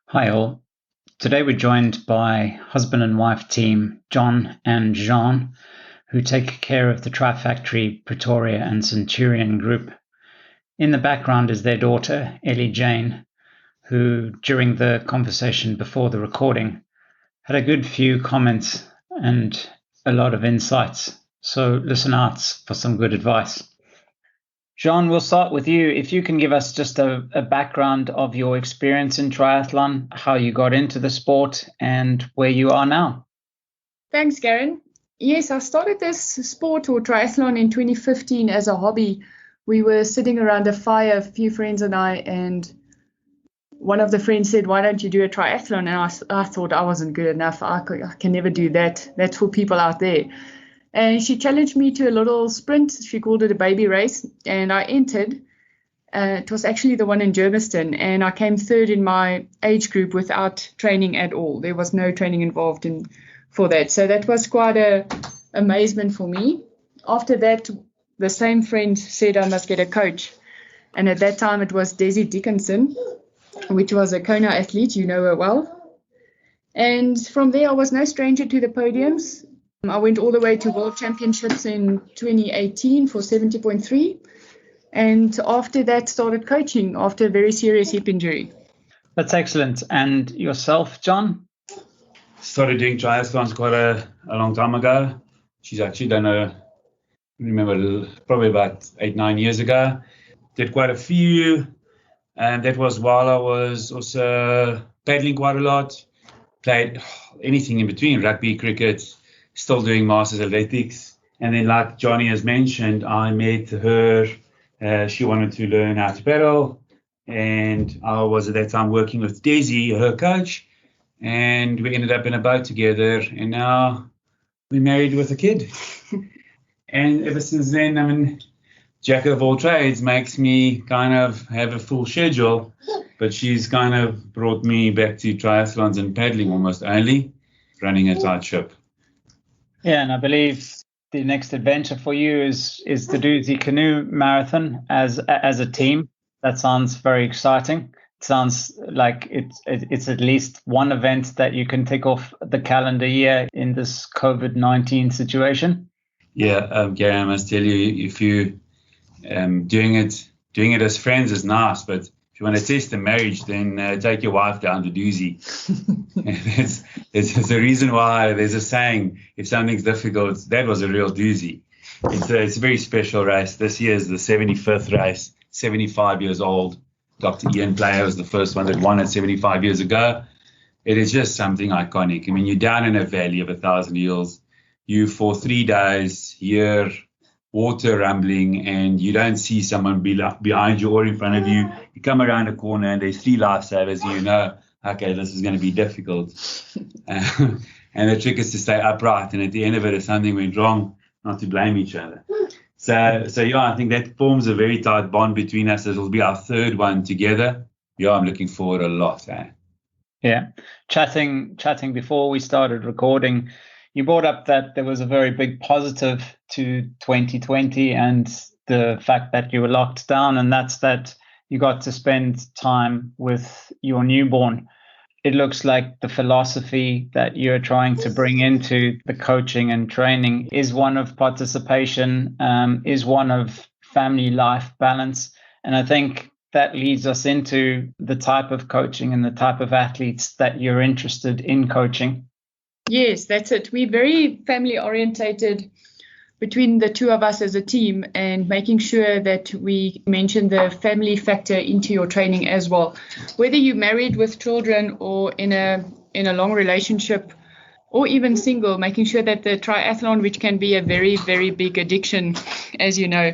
Hi all. Today we're joined by husband and wife team John and Jeanne, who take care of the Trifactri, Pretoria and Centurion group. In the background is their daughter, Jeanne, who during the conversation before the recording had a good few comments and a lot of insights. So listen out for some good advice. Jeanne, we'll start with you. If you can give us just a background of your experience in triathlon, how you got into the sport, and where you are now. Thanks, Garen. Yes, I started this sport or triathlon in 2015 as a hobby. We were sitting around a fire, a few friends and I, and one of the friends said, "Why don't you do a triathlon?" And I thought I wasn't good enough. I can never do that. That's for people out there. And she challenged me to a little sprint. She called it a baby race, and I entered. It was actually the one in Germiston, and I came third in my age group without training at all. There was no training involved for that. So that was quite an amazement for me. After that, the same friend said I must get a coach. And at that time, it was Desi Dickinson, which was a Kona athlete. You know her well. And from there, I was no stranger to the podiums. I went all the way to World Championships in 2018 for 70.3. And after that, started coaching after a very serious hip injury. That's excellent. And yourself, John? Started doing triathlons quite a long time ago. She's actually done probably about 8-9 years ago. Did quite a few. And that was while I was also paddling quite a lot. Played anything in between, rugby, cricket, still doing masters athletics. And then like Johnny has mentioned, I met her. She wanted to learn how to paddle. And I was at that time working with Desi, her coach. And we ended up in a boat together. And now we're married with a kid. And ever since then, jack of all trades makes me kind of have a full schedule. But she's kind of brought me back to triathlons and paddling almost only, running a tight ship. Yeah, and I believe the next adventure for you is the Doozy Canoe Marathon as a team. That sounds very exciting. It sounds like it's at least one event that you can tick off the calendar year in this COVID-19 situation. Yeah, Gary, I must tell you, if you doing it as friends is nice, but if you want to test the marriage, then take your wife down to Doozy. There's a reason why there's a saying, if something's difficult, that was a real doozy. It's a very special race. This year is the 75th race, 75 years old. Dr. Ian Player was the first one that won it 75 years ago. It is just something iconic. I mean, you're down in a valley of 1,000 hills. You, for 3 days, hear water rumbling, and you don't see someone behind you or in front of you. You come around a corner and there's 3 lifesavers, and you know, okay, this is going to be difficult. And the trick is to stay upright, and at the end of it, if something went wrong, not to blame each other. So yeah, I think that forms a very tight bond between us. It'll be our third one together. Yeah, I'm looking forward a lot. Yeah, chatting before we started recording, you brought up that there was a very big positive to 2020 and the fact that you were locked down, and that's that you got to spend time with your newborn. It looks like the philosophy that you're trying to bring into the coaching and training is one of participation, is one of family life balance. And I think that leads us into the type of coaching and the type of athletes that you're interested in coaching. Yes, that's it. We're very family orientated between the two of us as a team, and making sure that we mention the family factor into your training as well. Whether you're married with children or in a long relationship or even single, making sure that the triathlon, which can be a very, very big addiction, as you know,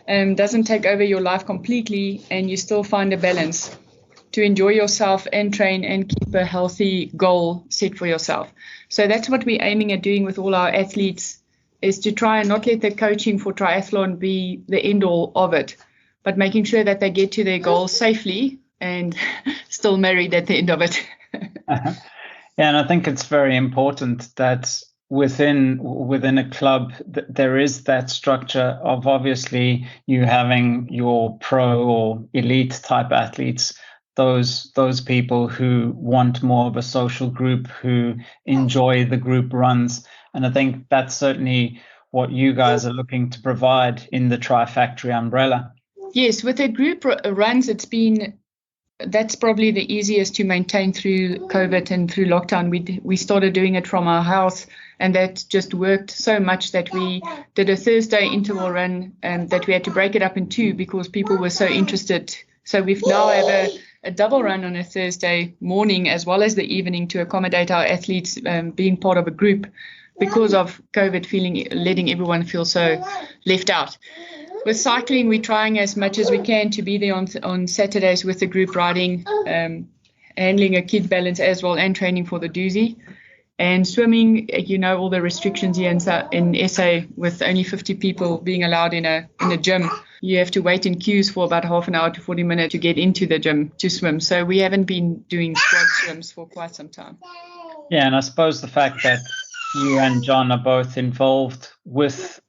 doesn't take over your life completely, and you still find a balance to enjoy yourself and train and keep a healthy goal set for yourself. So that's what we're aiming at doing with all our athletes, is to try and not let the coaching for triathlon be the end all of it, but making sure that they get to their goals safely and still married at the end of it. Yeah, and I think it's very important that within a club there is that structure of obviously you having your pro or elite type athletes, those people who want more of a social group, who enjoy the group runs. And I think that's certainly what you guys are looking to provide in the Trifactri umbrella. Yes, with the group runs, that's probably the easiest to maintain through COVID and through lockdown. We started doing it from our house, and that just worked so much that we did a Thursday interval run, and that we had to break it up in two because people were so interested. So we've now have a double run on a Thursday morning as well as the evening to accommodate our athletes being part of a group because of COVID, letting everyone feel so left out. With cycling, we're trying as much as we can to be there on Saturdays with the group riding, handling a kid balance as well, and training for the doozy. And swimming, all the restrictions here in SA with only 50 people being allowed in a gym. You have to wait in queues for about half an hour to 40 minutes to get into the gym to swim. So we haven't been doing squad swims for quite some time. Yeah, and I suppose the fact that you and John are both involved with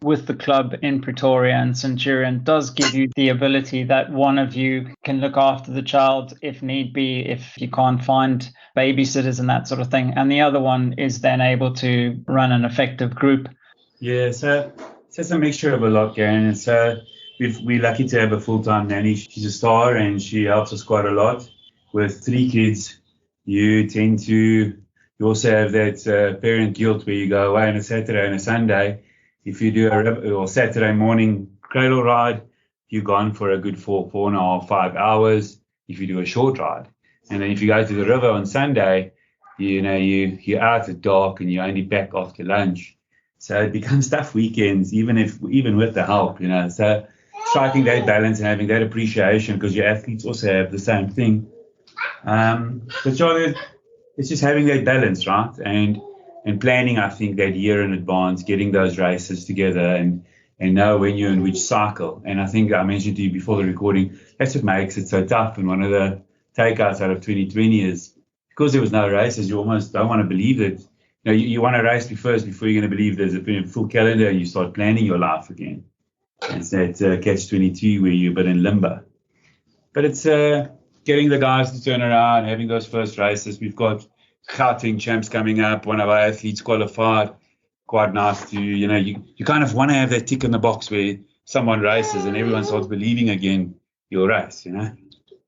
the club in Pretoria and Centurion does give you the ability that one of you can look after the child if need be, if you can't find babysitters and that sort of thing. And the other one is then able to run an effective group. Yeah, so it's a mixture of a lot, Garen. So we're lucky to have a full-time nanny. She's a star and she helps us quite a lot. With 3 kids, you also have that parent guilt where you go away on a Saturday and a Sunday. If you do a Saturday morning cradle ride, you're gone for a good 4.5, 5 hours if you do a short ride. And then if you go to the river on Sunday, you're out at dark and you're only back after lunch. So it becomes tough weekends, even with the help, So striking that balance and having that appreciation, because your athletes also have the same thing. But John, it's just having that balance, right? And planning, I think, that year in advance, getting those races together and know when you're in which cycle. And I think I mentioned to you before the recording, that's what makes it so tough. And one of the takeouts out of 2020 is because there was no races, you almost don't want to believe that. You want to race first before you're going to believe there's a full calendar and you start planning your life again. It's that catch-22 where you're a bit in limbo. But it's getting the guys to turn around, having those first races. We've got Gauteng champs coming up. One of our athletes qualified. Quite nice to, you kind of want to have that tick in the box where someone races and everyone starts believing again your race,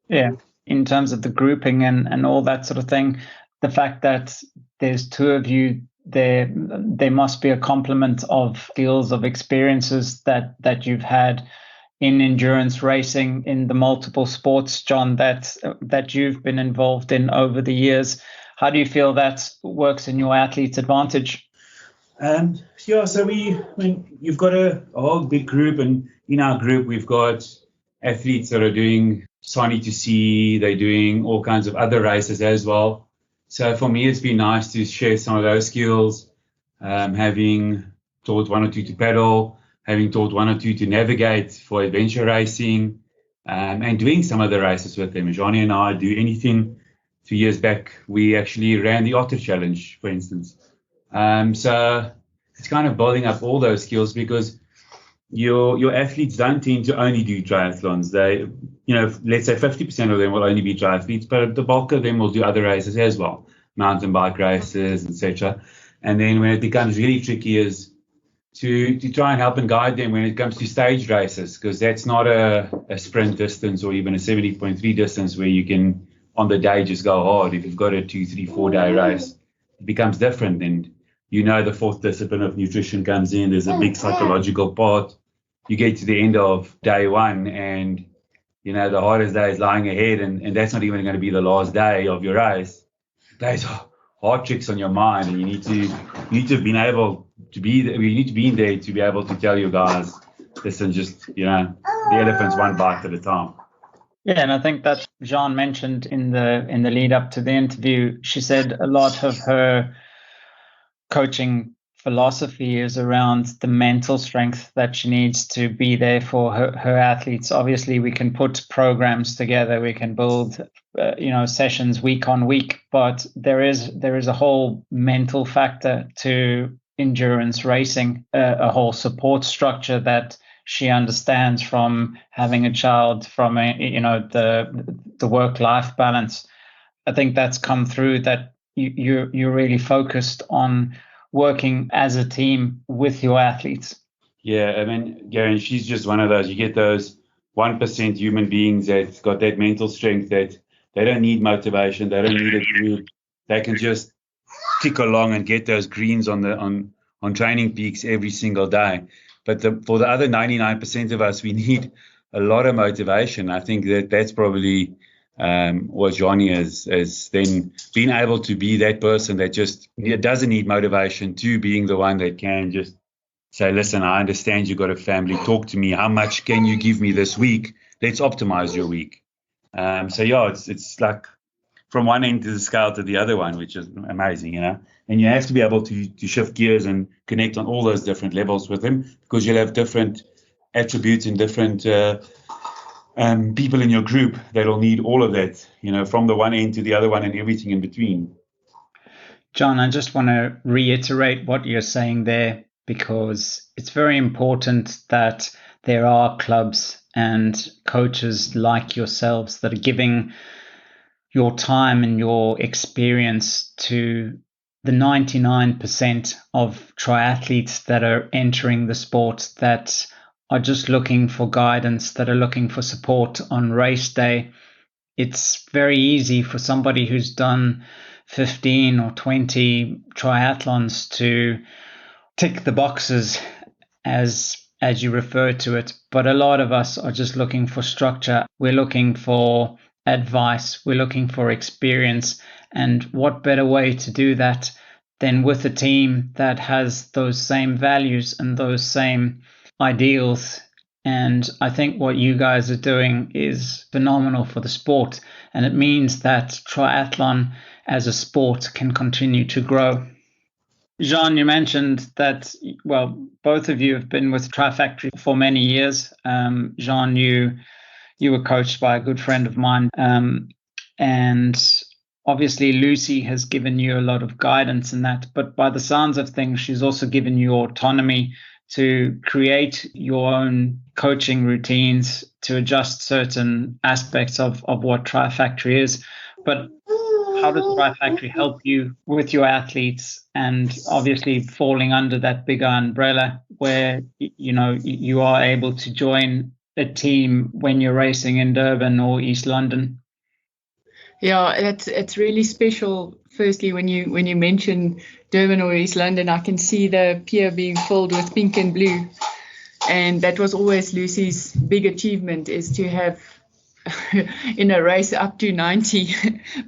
Yeah. In terms of the grouping and all that sort of thing, the fact that there's 2 of you, there must be a complement of skills, of experiences that you've had in endurance racing, in the multiple sports, John, that you've been involved in over the years. How do you feel that works in your athlete's advantage? So you've got a whole big group, and in our group we've got athletes that are doing Sani to Sea, they're doing all kinds of other races as well. So for me, it's been nice to share some of those skills, having taught 1 or 2 to paddle, having taught 1 or 2 to navigate for adventure racing, and doing some of the races with them. Jeanne and I do anything. 2 years back, we actually ran the Otter Challenge, for instance. So it's kind of building up all those skills because your athletes don't tend to only do triathlons. They, let's say 50% of them will only be triathletes, but the bulk of them will do other races as well, mountain bike races, etc. And then when it becomes really tricky is to try and help and guide them when it comes to stage races, because that's not a sprint distance or even a 70.3 distance where you can on the day just go hard. If you've got a 2, 3, 4 day race, it becomes different. And the 4th discipline of nutrition comes in. There's a big psychological part. You get to the end of day 1 and, the hardest day is lying ahead. And that's not even going to be the last day of your race. There's hard tricks on your mind. And you need to have been able to be there. You need to be in there to be able to tell your guys, listen, just, the elephant's one bite at a time. Yeah, and I think that Jeanne mentioned in the lead up to the interview, she said a lot of her coaching philosophy is around the mental strength that she needs to be there for her athletes. Obviously, we can put programs together, we can build sessions week on week, but there is a whole mental factor to endurance racing, a whole support structure that she understands from having a child, from the work-life balance. I think that's come through, that you're really focused on working as a team with your athletes. Yeah, I mean, Gary, she's just one of those. You get those 1% human beings that's got that mental strength that they don't need motivation, they don't need a group. They can just tick along and get those greens on training peaks every single day. But for the other 99% of us, we need a lot of motivation. I think that's probably what Jeanne is then being able to be that person that just doesn't need motivation, to being the one that can just say, listen, I understand you've got a family. Talk to me. How much can you give me this week? Let's optimize your week. It's like from one end of the scale to the other one, which is amazing, And you have to be able to shift gears and connect on all those different levels with them, because you'll have different attributes and different people in your group that'll need all of that, from the one end to the other one and everything in between. John, I just want to reiterate what you're saying there, because it's very important that there are clubs and coaches like yourselves that are giving your time and your experience to the 99% of triathletes that are entering the sport, that are just looking for guidance, that are looking for support on race day. It's very easy for somebody who's done 15 or 20 triathlons to tick the boxes, as you refer to it. But a lot of us are just looking for structure. We're looking for advice. We're looking for experience. And what better way to do that than with a team that has those same values and those same ideals? And I think what you guys are doing is phenomenal for the sport. And it means that triathlon as a sport can continue to grow. Jeanne, you mentioned that, well, both of you have been with Trifactri for many years. Jeanne, you were coached by a good friend of mine. And obviously Lucy has given you a lot of guidance in that. But by the sounds of things, she's also given you autonomy to create your own coaching routines, to adjust certain aspects of what Trifactri is. But how does Trifactri help you with your athletes, and obviously falling under that bigger umbrella where you are able to join a team when you're racing in Durban or East London? Yeah, it's really special. Firstly, when you mention Durban or East London, I can see the pier being filled with pink and blue, and that was always Lucy's big achievement, is to have in a race up to 90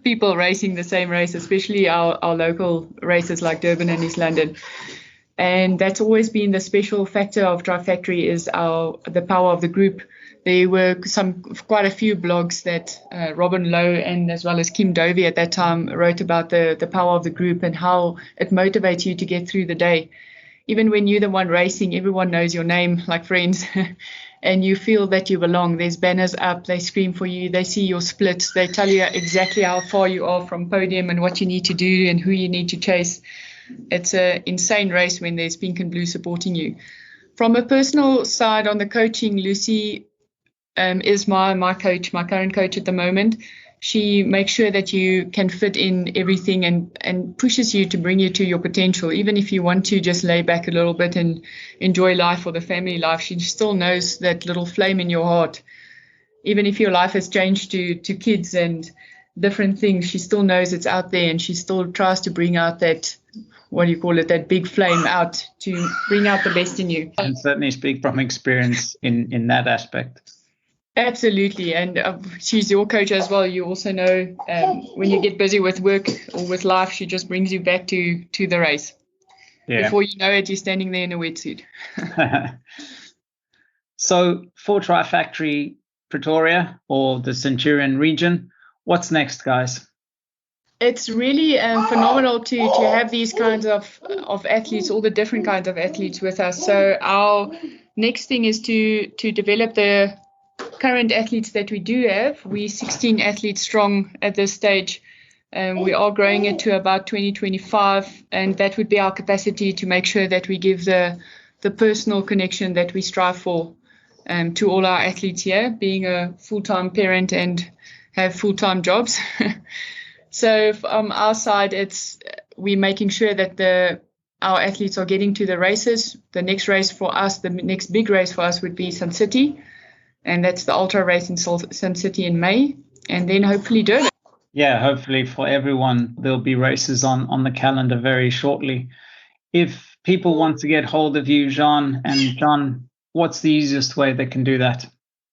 people racing the same race, especially our local races like Durban and East London. And that's always been the special factor of Trifactri, is the power of the group. There were quite a few blogs that Robin Lowe and as well as Kim Dovey at that time wrote about the power of the group and how it motivates you to get through the day. Even when you're the one racing, everyone knows your name like friends. And you feel that you belong. There's banners up, they scream for you, they see your splits, they tell you exactly how far you are from podium and what you need to do and who you need to chase. It's an insane race when there's pink and blue supporting you. From a personal side on the coaching, Lucy is my coach, my current coach at the moment. She makes sure that you can fit in everything and pushes you to bring you to your potential. Even if you want to just lay back a little bit and enjoy life or the family life, she still knows that little flame in your heart. Even if your life has changed to kids and different things, she still knows it's out there, and she still tries to bring out that, that big flame out, to bring out the best in you. I can certainly speak from experience in that aspect. Absolutely, and she's your coach as well. You also know when you get busy with work or with life, she just brings you back to the race. Yeah. Before you know it, you're standing there in a wetsuit. So for Trifactri Pretoria or the Centurion region, what's next, guys? It's really phenomenal to have these kinds of athletes, all the different kinds of athletes with us. So our next thing is to develop the current athletes that we do have. We're 16 athletes strong at this stage. We are growing it to about 2025, and that would be our capacity to make sure that we give the personal connection that we strive for to all our athletes here, being a full-time parent and have full-time jobs. So from our side, we're making sure that our athletes are getting to the races. The next race for us, the next big race for us would be Sun City, and that's the ultra race in Sun City in May, and then hopefully Durban. Yeah, hopefully for everyone, there'll be races on the calendar very shortly. If people want to get hold of you, Jeanne and John, what's the easiest way they can do that?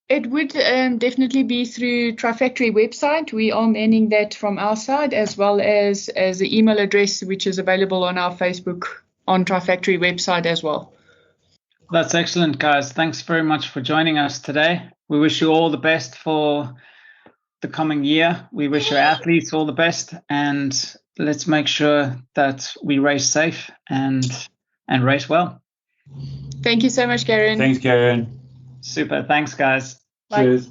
It would definitely be through Trifactri website. We are manning that from our side, as well as the email address, which is available on our Facebook on Trifactri website as well. That's excellent, guys. Thanks very much for joining us today. We wish you all the best for the coming year. We wish our athletes all the best, and let's make sure that we race safe and race well. Thank you so much, Karen. Thanks, Karen. Super. Thanks, guys. Bye. Cheers.